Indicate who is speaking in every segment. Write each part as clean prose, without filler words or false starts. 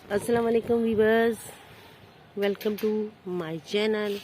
Speaker 1: अस्सलाम वालेकुम viewers, welcome to my channel.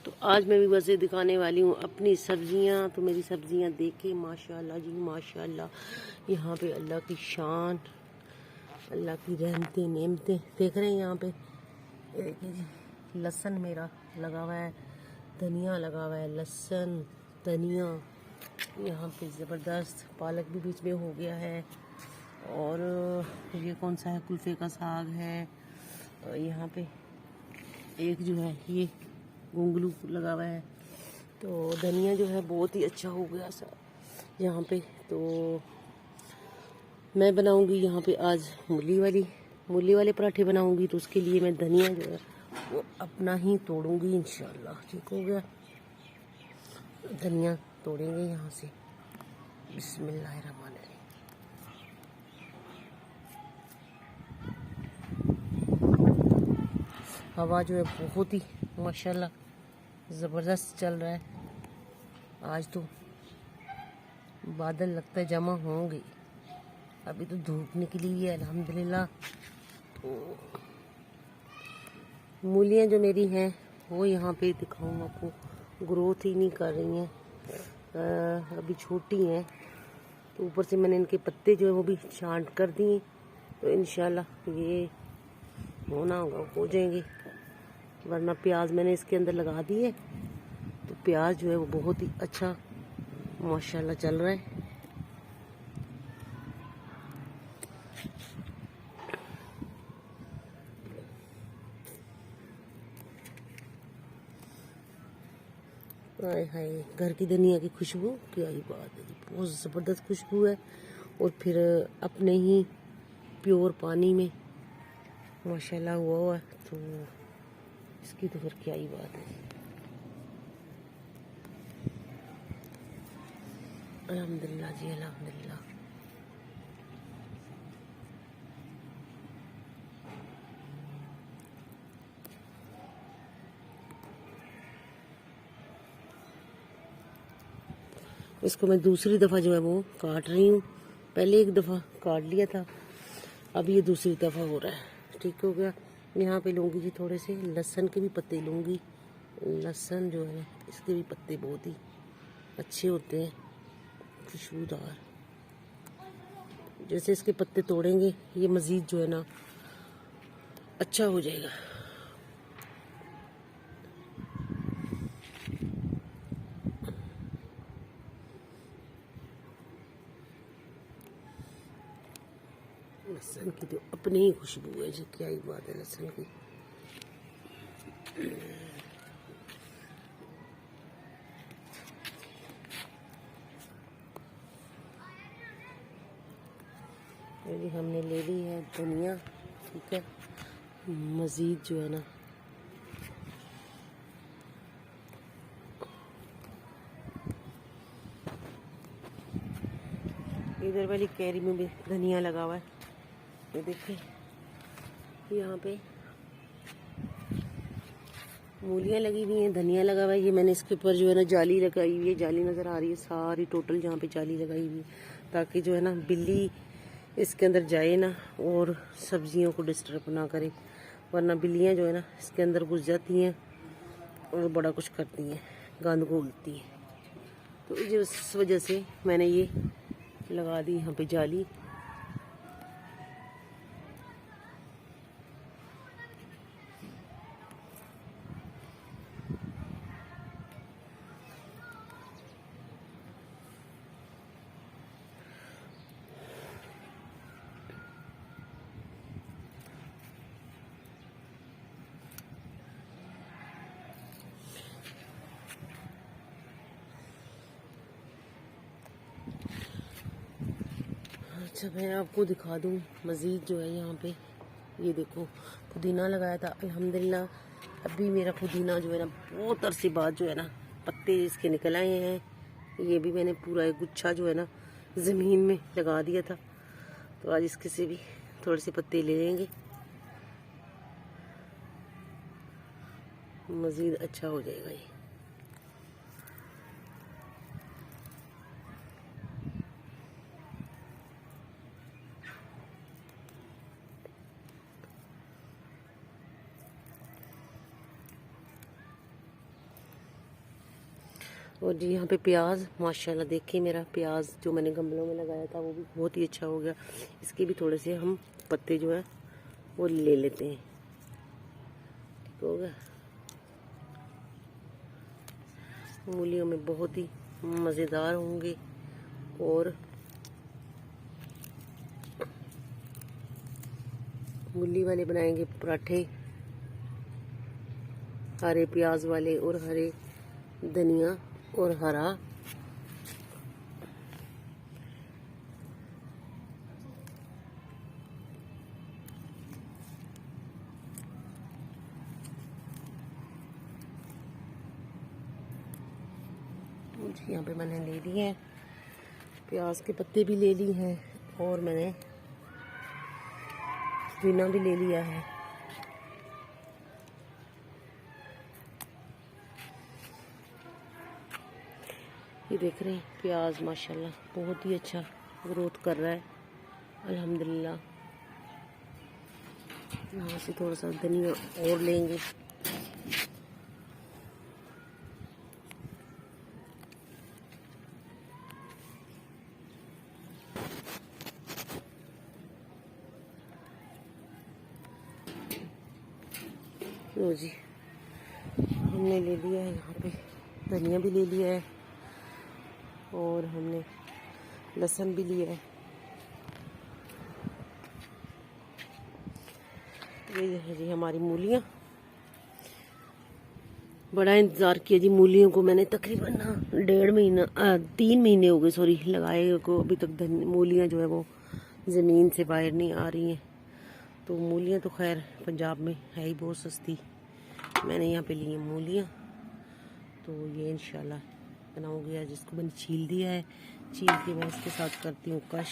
Speaker 1: तो आज मैं वीवर्स से दिखाने वाली हूँ अपनी सब्जियाँ। तो मेरी सब्जियाँ देखे माशाल्लाह जी माशाल्लाह। यहाँ पे अल्लाह की शान, अल्लाह की रहमतें नेमतें देख रहे हैं। यहाँ पे ये देखिए जी, लहसुन मेरा लगा हुआ है, धनिया लगा हुआ है, लहसुन धनिया। यहाँ पे ज़बरदस्त पालक भी बीच में हो गया है। और ये कौन सा है, कुल्फ़े का साग है। यहाँ पे एक जो है ये घुंगलू लगा हुआ है। तो धनिया जो है बहुत ही अच्छा हो गया सर यहाँ पे। तो मैं बनाऊंगी यहाँ पे आज मूली वाले पराठे बनाऊंगी। तो उसके लिए मैं धनिया जो है वो अपना ही तोड़ूंगी इंशाल्लाह। ठीक हो गया, धनिया तोड़ेंगे यहाँ से। बिस्मिल्लाहिर्रहमानिर्रहीम। हवा जो है बहुत ही माशाल्लाह ज़बरदस्त चल रहा है। आज तो बादल लगता है जमा होंगे। अभी तो धूप निकली हुई है अल्हम्दुलिल्लाह। तो मूलियाँ जो मेरी हैं वो यहाँ पे दिखाऊँ आपको, ग्रोथ ही नहीं कर रही हैं, अभी छोटी हैं। तो ऊपर से मैंने इनके पत्ते जो है वो भी छांट कर दिए। तो इंशाल्लाह ये होना होगा, हो जाएंगे। वरना प्याज मैंने इसके अंदर लगा दिए। तो प्याज जो है वो बहुत ही अच्छा माशाल्लाह चल रहा है। हाय हाय, घर की धनिया की खुशबू क्या ही बात है, बहुत ज़बरदस्त खुशबू है। और फिर अपने ही प्योर पानी में माशाल्लाह हुआ है। तो इसकी तो फिर क्या ही बात है। अल्हम्दुलिल्लाह जी अल्हम्दुलिल्लाह। इसको मैं दूसरी दफ़ा जो है वो काट रही हूँ। पहले एक दफ़ा काट लिया था, अब ये दूसरी दफ़ा हो रहा है। ठीक हो गया। यहाँ पे लूँगी जी थोड़े से लहसुन के भी पत्ते लूँगी। लहसुन जो है ना, इसके भी पत्ते बहुत ही अच्छे होते हैं, खुशबूदार। जैसे इसके पत्ते तोड़ेंगे ये मज़ीद जो है ना अच्छा हो जाएगा। लहसुन की तो अपनी ही खुशबू है जी, क्या ही बात है लहसुन की। ये हमने ले ली है धनिया। ठीक है, मज़ीद जो है ना इधर वाली कैरी में भी धनिया लगा हुआ है। ये देखिए यहाँ पे मूलियाँ लगी हुई हैं, धनिया लगा हुआ है। ये मैंने इसके ऊपर जो है ना जाली लगाई हुई है, जाली नज़र आ रही है सारी टोटल जहाँ पे जाली लगाई हुई है, ताकि जो है ना बिल्ली इसके अंदर जाए ना और सब्जियों को डिस्टर्ब ना करे। वरना बिल्लियाँ जो है ना इसके अंदर घुस जाती हैं और बड़ा कुछ करती हैं, गंद घोलती हैं। तो इस वजह से मैंने ये लगा दी यहाँ पे जाली। अच्छा, मैं आपको दिखा दूँ मज़ीद जो है यहाँ पे। ये देखो पुदीना लगाया था अल्हम्दुलिल्लाह। अभी मेरा पुदीना जो है ना बहुत अरसे बाद जो है ना पत्ते इसके निकल आए हैं। ये भी मैंने पूरा एक गुच्छा जो है ना ज़मीन में लगा दिया था। तो आज इसके से भी थोड़े से पत्ते ले लेंगे, मज़ीद अच्छा हो जाएगा ये। और जी यहाँ पे प्याज माशाल्लाह देखिए, मेरा प्याज जो मैंने गमलों में लगाया था वो भी बहुत ही अच्छा हो गया। इसके भी थोड़े से हम पत्ते जो है वो ले लेते हैं। ठीक हो गया। मूलियों में बहुत ही मज़ेदार होंगे और मूली वाले बनाएंगे पराठे, हरे प्याज वाले और हरे धनिया और हरा यहाँ पे मैंने ले लिए हैं, प्याज के पत्ते भी ले ली हैं और मैंने पुदीना भी ले लिया है। ये देख रहे हैं प्याज माशाल्लाह बहुत ही अच्छा ग्रोथ कर रहा है अल्हम्दुलिल्लाह। यहाँ से थोड़ा सा धनिया और लेंगे। लो जी, हमने ले लिया है, यहाँ पे धनिया भी ले लिया है और हमने लहसुन भी लिया है। ये है जी हमारी मूलियाँ। बड़ा इंतज़ार किया जी मूलियों को मैंने, तकरीबन 1.5 महीना 3 महीने हो गए सॉरी लगाए को, अभी तक मूलियाँ जो है वो ज़मीन से बाहर नहीं आ रही हैं। तो मूलियाँ तो खैर पंजाब में है ही बहुत सस्ती। मैंने यहाँ पे ली है मूलियाँ, तो ये इंशाल्लाह बनाऊँगी आज। इसको मैंने छील दिया है, छील के मैं इसके साथ करती हूँ कश,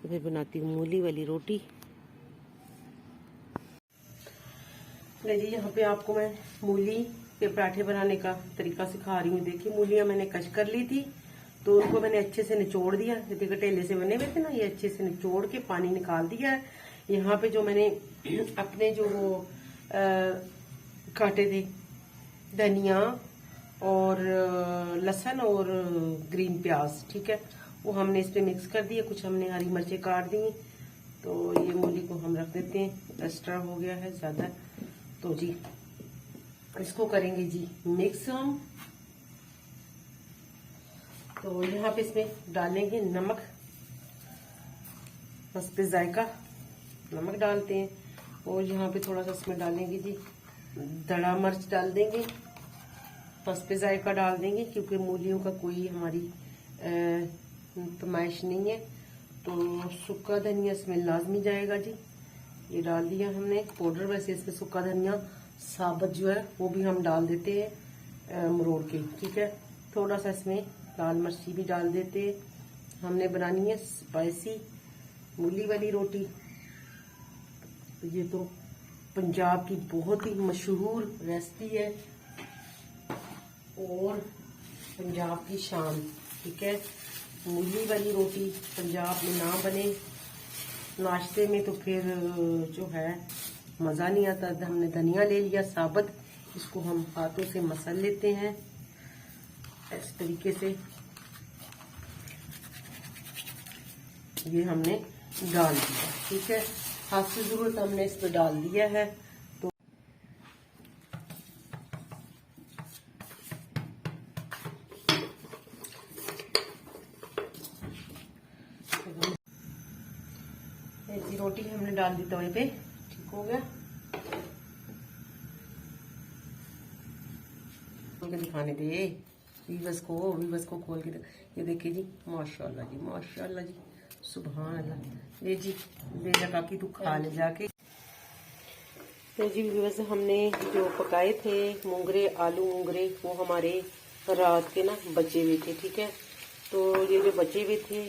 Speaker 1: तो फिर बनाती हूँ मूली वाली रोटी। जी यहाँ पे आपको मैं मूली के पराठे बनाने का तरीका सिखा रही हूँ। देखिए मूलियाँ मैंने कश कर ली थी, तो उनको मैंने अच्छे से निचोड़ दिया। देखिए टेले से बने हुए थे ना, ये अच्छे से निचोड़ के पानी निकाल दिया है। यहाँ पे जो मैंने अपने जो वो काटे थे धनिया और लहसुन और ग्रीन प्याज, ठीक है, वो हमने इस पे मिक्स कर दिया। कुछ हमने हरी मिर्चें काट दी। तो ये मूली को हम रख देते हैं, एक्स्ट्रा हो गया है ज़्यादा, तो जी इसको करेंगे जी मिक्स हम। तो यहाँ पे इसमें डालेंगे नमक, बस पे जायका नमक डालते हैं। और यहाँ पे थोड़ा सा इसमें डालेंगे जी दड़ा मिर्च डाल देंगे, बस पे जायका डाल देंगे, क्योंकि मूलियों का कोई हमारी फरमाइश नहीं है। तो सूखा धनिया इसमें लाजमी जाएगा जी, ये डाल दिया हमने पाउडर। वैसे इसमें सूखा धनिया साबुत जो है वो भी हम डाल देते हैं मरोड़ के, ठीक है। थोड़ा सा इसमें लाल मिर्ची भी डाल देते हैं। हमने बनानी है स्पाइसी मूली वाली रोटी। ये तो पंजाब की बहुत ही मशहूर रेसिपी है और पंजाब की शान, ठीक है। मूली वाली रोटी पंजाब में ना बने नाश्ते में तो फिर जो है मज़ा नहीं आता। हमने धनिया ले लिया साबुत, इसको हम हाथों से मसल लेते हैं इस तरीके से। ये हमने डाल दिया, ठीक है, हाथ से जरूरत हमने इसमें डाल दिया है। तो ये रोटी हमने डाल दी तवे पे, ठीक हो गया। खोल के दिखाने दे वीवस को खोल के। ये देखिए जी माशाल्लाह जी, माशाल्लाह जी, सुभान अल्लाह। ले जी ले जा काकी, तू खा ले जाके। तो जी वीवस हमने जो पकाए थे मूंगरे, आलू मूंगरे, वो हमारे रात के ना बचे हुए थे, ठीक है। तो ये जो बचे हुए थे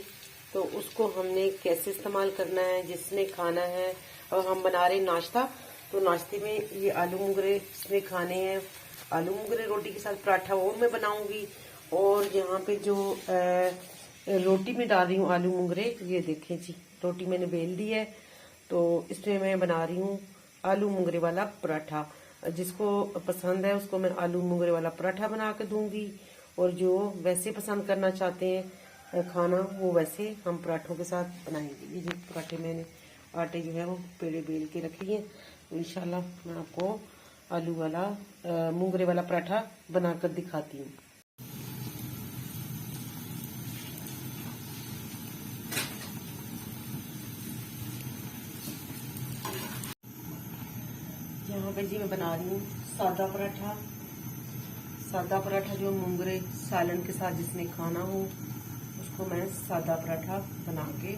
Speaker 1: तो उसको हमने कैसे इस्तेमाल करना है, जिसने खाना है। और हम बना रहे नाश्ता, तो नाश्ते में ये आलू मूंगरे इसमें खाने हैं। आलू मूंगरे रोटी के साथ पराठा वो मैं बनाऊंगी। और यहाँ पे जो रोटी में डाल रही हूँ आलू मूंगरे, ये देखें जी रोटी मैंने बेल दी है। तो इसमें मैं बना रही हूँ आलू मूंगरे वाला पराठा। जिसको पसंद है उसको मैं आलू मूंगरे वाला पराठा बना के दूंगी। और जो वैसे पसंद करना चाहते हैं खाना, वो वैसे हम पराठों के साथ बनाएंगे। ये जो पराठे मैंने आटे जो है वो पेड़े बेल के रखी है, तो इंशाल्लाह मैं आपको आलू वाला मूंगरे वाला पराठा बनाकर दिखाती हूँ। यहाँ पे जी मैं बना रही हूँ सादा पराठा। सादा पराठा जो मूंगरे सालन के साथ जिसने खाना हो, उसको मैं सादा पराठा बना के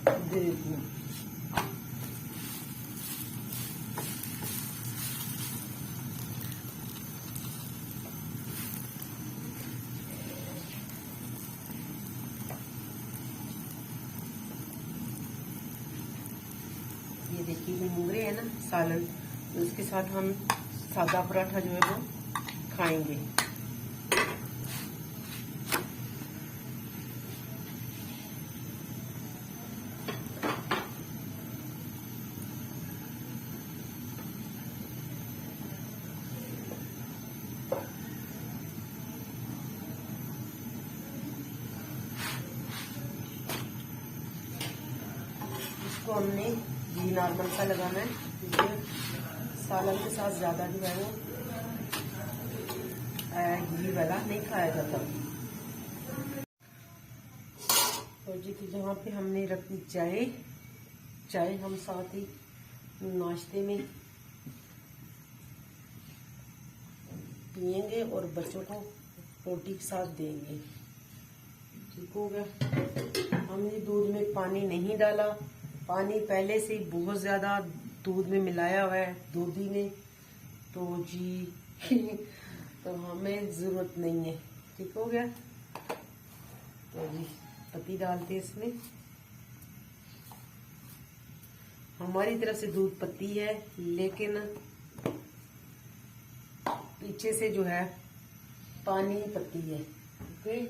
Speaker 1: दे देती हूँ। ये देखिए, ये मूंगरे है ना सालन, उसके साथ हम सादा पराठा जो है वो खाएंगे। इसको हमने घी नॉर्मल सा लगाना है, क्योंकि सालन के साथ ज्यादा जो है वो घी वाला नहीं खाया जाता। और जी तो जहाँ पे हमने रखी चाय, चाय हम साथ ही नाश्ते में पियेंगे और बच्चों को रोटी के साथ देंगे। ठीक हो गया। हमने दूध में पानी नहीं डाला, पानी पहले से ही बहुत ज्यादा दूध में मिलाया हुआ है दूधी ने, तो जी तो हमें जरूरत नहीं है। ठीक हो गया। तो जी पत्ती डालते हैं इसमें। हमारी तरफ से दूध पत्ती है, लेकिन पीछे से जो है पानी पत्ती है। ओके।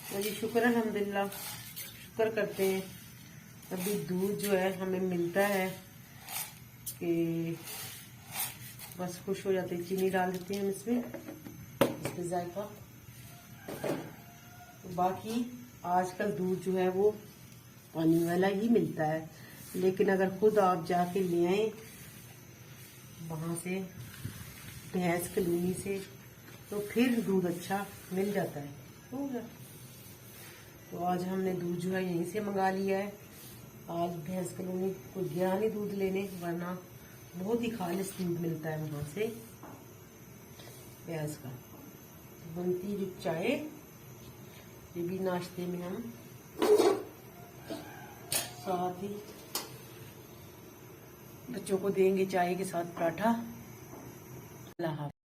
Speaker 1: तो जी शुक्र अल्हम्दुलिल्लाह, शुक्र करते हैं अभी दूध जो है हमें मिलता है कि बस खुश हो जाते हैं। चीनी डाल देते हैं हम इसमें जायका। तो बाकी आजकल दूध जो है वो पानी वाला ही मिलता है, लेकिन अगर खुद आप जाके ले आए वहां से भैंस कॉलोनी से, तो फिर दूध अच्छा मिल जाता है। हो गया। तो आज हमने दूध जो है यहीं से मंगा लिया है। आज भैंस कॉलोनी को गया नहीं दूध लेने, वरना बहुत ही खालिश दूध मिलता है वहां से भैंस का। तो बनती जो चाय, ये भी नाश्ते में हम साथ ही बच्चों को देंगे चाय के साथ पराठा। अल्लाह हाफ़िज़।